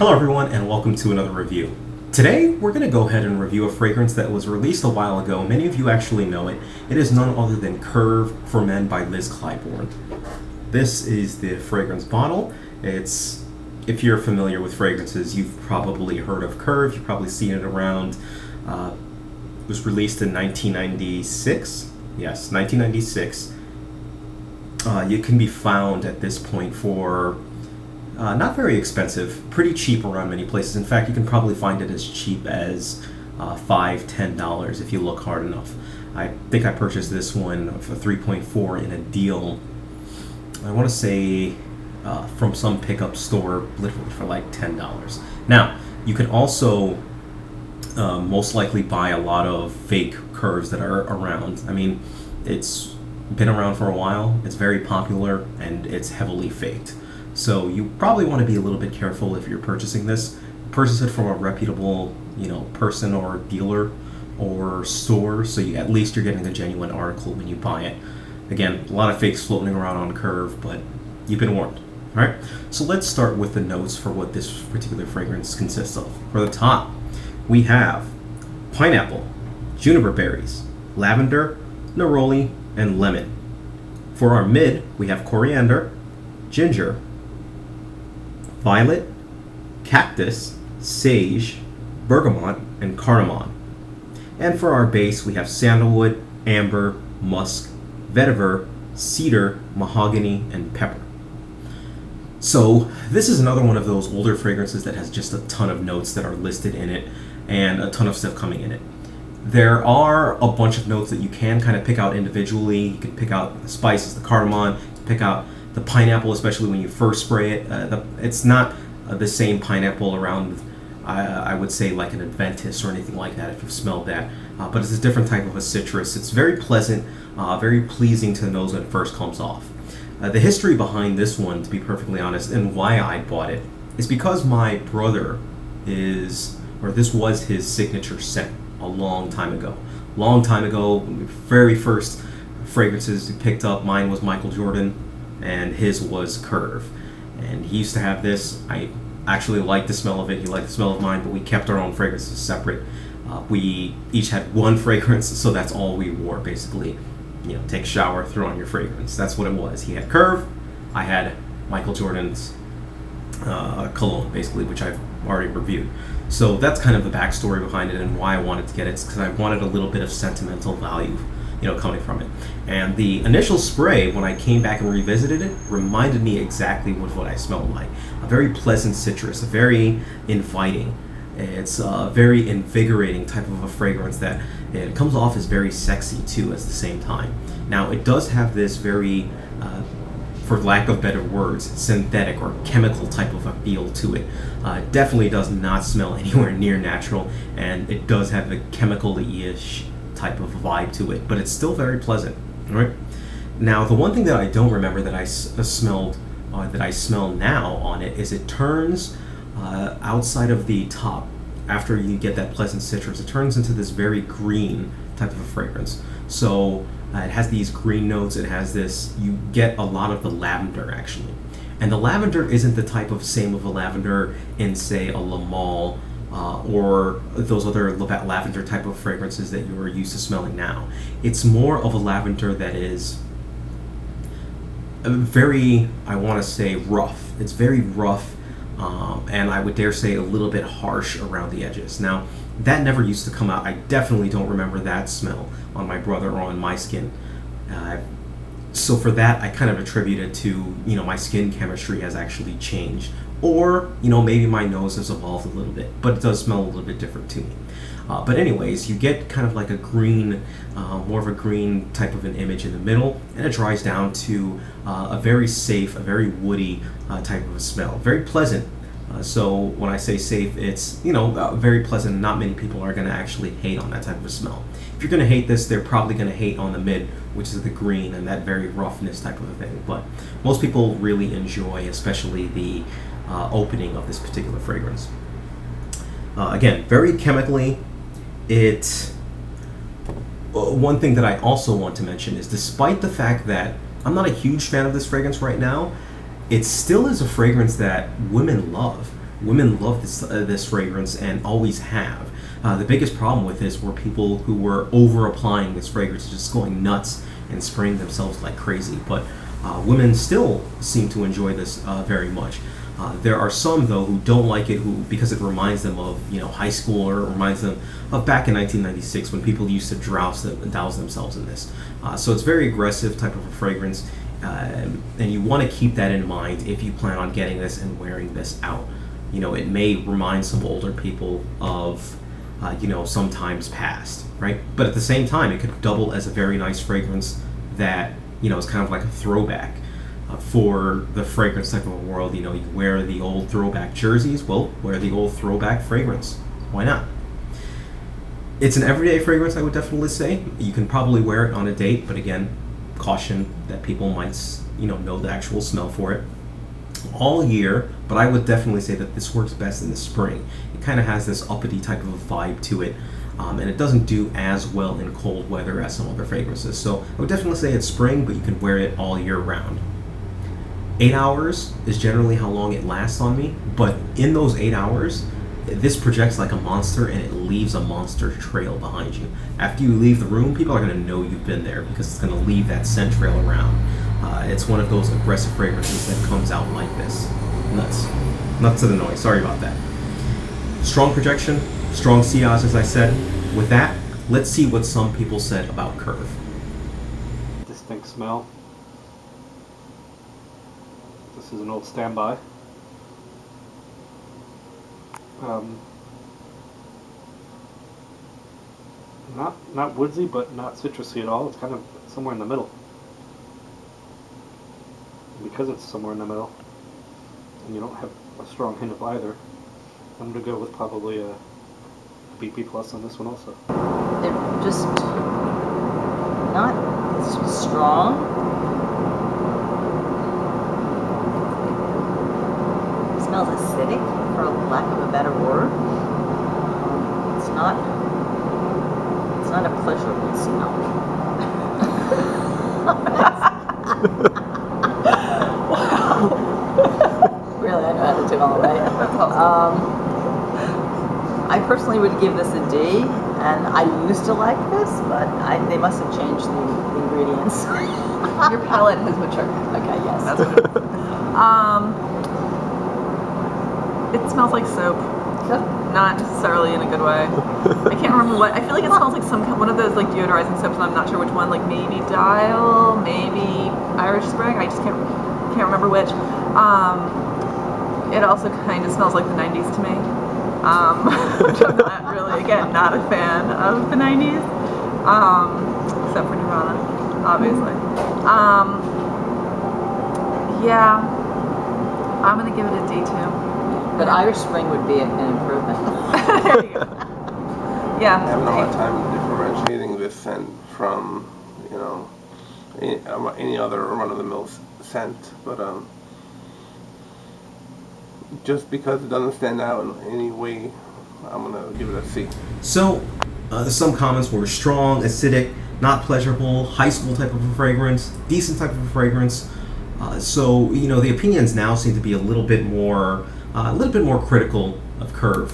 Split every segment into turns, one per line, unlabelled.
Hello everyone and welcome to another review. Today we're going to go ahead and review a fragrance that was released a while ago. Many of you actually know it. It is none other than Curve for Men by Liz Claiborne. This is the fragrance bottle. If you're familiar with fragrances, you've probably heard of Curve. You've probably seen it around. It was released in 1996. Yes, 1996. It can be found at this point for not very expensive, pretty cheap around many places. In fact, you can probably find it as cheap as $5-10 if you look hard enough. I think I purchased this one for 3.4 in a deal. I want to say from some pickup store, literally for like $10. Now, you can also most likely buy a lot of fake Curves that are around. I mean, it's been around for a while. It's very popular and it's heavily faked. So you probably want to be a little bit careful if you're purchasing this. Purchase it from a reputable, person or dealer or store, so at least you're getting a genuine article when you buy it. Again, a lot of fakes floating around on Curve, but you've been warned. All right, so let's start with the notes for what this particular fragrance consists of. For the top, we have pineapple, juniper berries, lavender, neroli, and lemon. For our mid, we have coriander, ginger, violet, cactus, sage, bergamot, and cardamom. And for our base, we have sandalwood, amber, musk, vetiver, cedar, mahogany, and pepper. So this is another one of those older fragrances that has just a ton of notes that are listed in it and a ton of stuff coming in it. There are a bunch of notes that you can kind of pick out individually. You can pick out the spices, the cardamom, pick out the pineapple, especially when you first spray it. It's not the same pineapple around, I would say, like an Adventus or anything like that, if you've smelled that. But it's a different type of a citrus. It's very pleasant, very pleasing to the nose when it first comes off. The history behind this one, to be perfectly honest, and why I bought it, is because my brother this was his signature scent a long time ago. Very first fragrances he picked up, mine was Michael Jordan, and his was Curve. And he used to have this. I actually liked the smell of it. He liked the smell of mine, but we kept our own fragrances separate. We each had one fragrance, so that's all we wore, basically. Take a shower, throw on your fragrance. That's what it was. He had Curve, I had Michael Jordan's cologne, basically, which I've already reviewed. So that's kind of the backstory behind it and why I wanted to get it. It's because I wanted a little bit of sentimental value coming from it. And the initial spray, when I came back and revisited it, reminded me exactly what I smelled like. A very pleasant citrus, a very inviting. It's a very invigorating type of a fragrance that it comes off as very sexy too at the same time. Now it does have this very, for lack of better words, synthetic or chemical type of a feel to it. It definitely does not smell anywhere near natural, and it does have a chemical-y-ish type of vibe to it, but it's still very pleasant. All right. Now, the one thing that I don't remember that I smelled, that I smell now on it, is it turns outside of the top. After you get that pleasant citrus, it turns into this very green type of a fragrance. So it has these green notes. It has this. You get a lot of the lavender actually, and the lavender isn't the type of same of a lavender in, say, a La Male or those other lavender type of fragrances that you're used to smelling now. It's more of a lavender that is very, I want to say, rough. It's very rough, and I would dare say a little bit harsh around the edges. Now, that never used to come out. I definitely don't remember that smell on my brother or on my skin. So for that, I kind of attribute it to, my skin chemistry has actually changed. Or, maybe my nose has evolved a little bit, but it does smell a little bit different to me. But anyways, you get kind of like a green, more of a green type of an image in the middle, and it dries down to a very safe, a very woody type of a smell. Very pleasant. So when I say safe, it's, very pleasant. Not many people are going to actually hate on that type of a smell. If you're going to hate this, they're probably going to hate on the mid, which is the green and that very roughness type of a thing. But most people really enjoy, especially the opening of this particular fragrance. Again, very chemically. One thing that I also want to mention is, despite the fact that I'm not a huge fan of this fragrance right now, it still is a fragrance that women love. women love this fragrance and always have. The biggest problem with this were people who were over applying this fragrance, just going nuts and spraying themselves like crazy. But women still seem to enjoy this very much. There are some, though, who don't like it because it reminds them of high school, or it reminds them of back in 1996 when people used to douse themselves in this. So it's very aggressive type of a fragrance, and you want to keep that in mind if you plan on getting this and wearing this out. It may remind some older people of some times past, right? But at the same time, it could double as a very nice fragrance that is kind of like a throwback. For the fragrance type of a world, you wear the old throwback jerseys, well, wear the old throwback fragrance. Why not? It's an everyday fragrance, I would definitely say. You can probably wear it on a date, but again, caution that people might, know the actual smell for it all year, but I would definitely say that this works best in the spring. It kind of has this uppity type of a vibe to it, and it doesn't do as well in cold weather as some other fragrances. So I would definitely say it's spring, but you can wear it all year round. 8 hours is generally how long it lasts on me, but in those 8 hours, this projects like a monster and it leaves a monster trail behind you. After you leave the room, people are going to know you've been there because it's going to leave that scent trail around. It's one of those aggressive fragrances that comes out like this. Nuts to the noise, sorry about that. Strong projection, strong sillage, as I said. With that, let's see what some people said about Curve.
Distinct smell. This is an old standby. Not woodsy, but not citrusy at all. It's kind of somewhere in the middle. And because it's somewhere in the middle, and you don't have a strong hint of either, I'm going to go with probably a BP plus on this one also.
They're just not strong. It smells acidic, for lack of a better word. It's not a pleasurable smell. Wow. Really, I know how to do all right. I personally would give this a D, and I used to like this, but they must have changed the ingredients.
Your palate has matured.
Okay, yes.
That's what it smells like soap. Not necessarily in a good way. I can't remember what. I feel like it smells like one of those like deodorizing soaps, and I'm not sure which one. Like maybe Dial, maybe Irish Spring. I just can't remember which. It also kind of smells like the 90s to me, which I'm not really, again, not a fan of the 90s, except for Nirvana, obviously. Yeah, I'm gonna give it a D too.
But Irish Spring would be an improvement.
There you go. Yeah.
I have a hard time differentiating this scent from, any other run-of-the-mill scent, but just because it doesn't stand out in any way, I'm gonna give it a C.
So, some comments were strong, acidic, not pleasurable, high school type of a fragrance, decent type of a fragrance. So the opinions now seem to be a little bit more critical of Curve,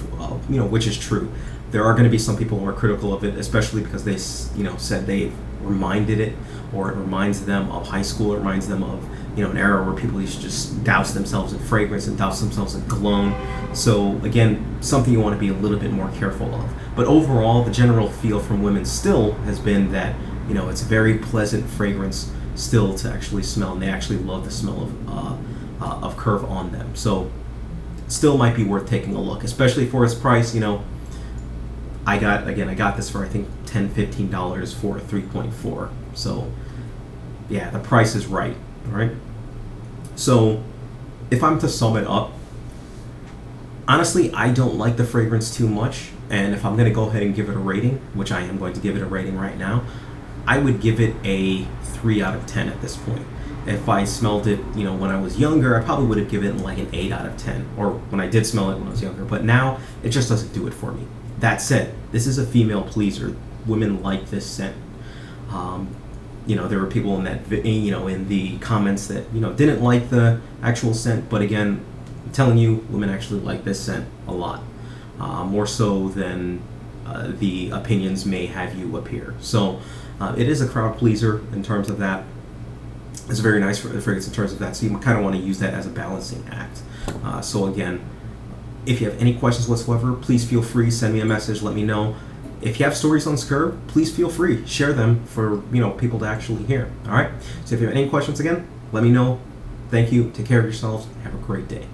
which is true. There are going to be some people who are critical of it, especially because they, said they've reminded it, or it reminds them of high school. It reminds them of, an era where people used to just douse themselves in fragrance and douse themselves in cologne. So again, something you want to be a little bit more careful of. But overall, the general feel from women still has been that, it's a very pleasant fragrance still to actually smell, and they actually love the smell of Curve on them. So still might be worth taking a look, especially for its price. I got this for I think $10-15 for a 3.4. So yeah, the price is right. All right. So if I'm to sum it up, honestly, I don't like the fragrance too much, and if I'm going to go ahead and give it a rating, which I am going to give it a rating right now, I would give it a 3 out of 10 at this point. If I smelled it, when I was younger, I probably would have given it like an 8 out of 10, or when I did smell it when I was younger. But now, it just doesn't do it for me. That said, this is a female pleaser. Women like this scent. There were people in that, in the comments that, didn't like the actual scent. But again, I'm telling you, women actually like this scent a lot, more so than the opinions may have you appear. So it is a crowd pleaser in terms of that. It's a very nice fragrance in terms of that. So you kind of want to use that as a balancing act. So again, if you have any questions whatsoever, please feel free, send me a message, let me know. If you have stories on Scurv, please feel free, share them for people to actually hear. All right. So if you have any questions, again, let me know. Thank you. Take care of yourselves. Have a great day.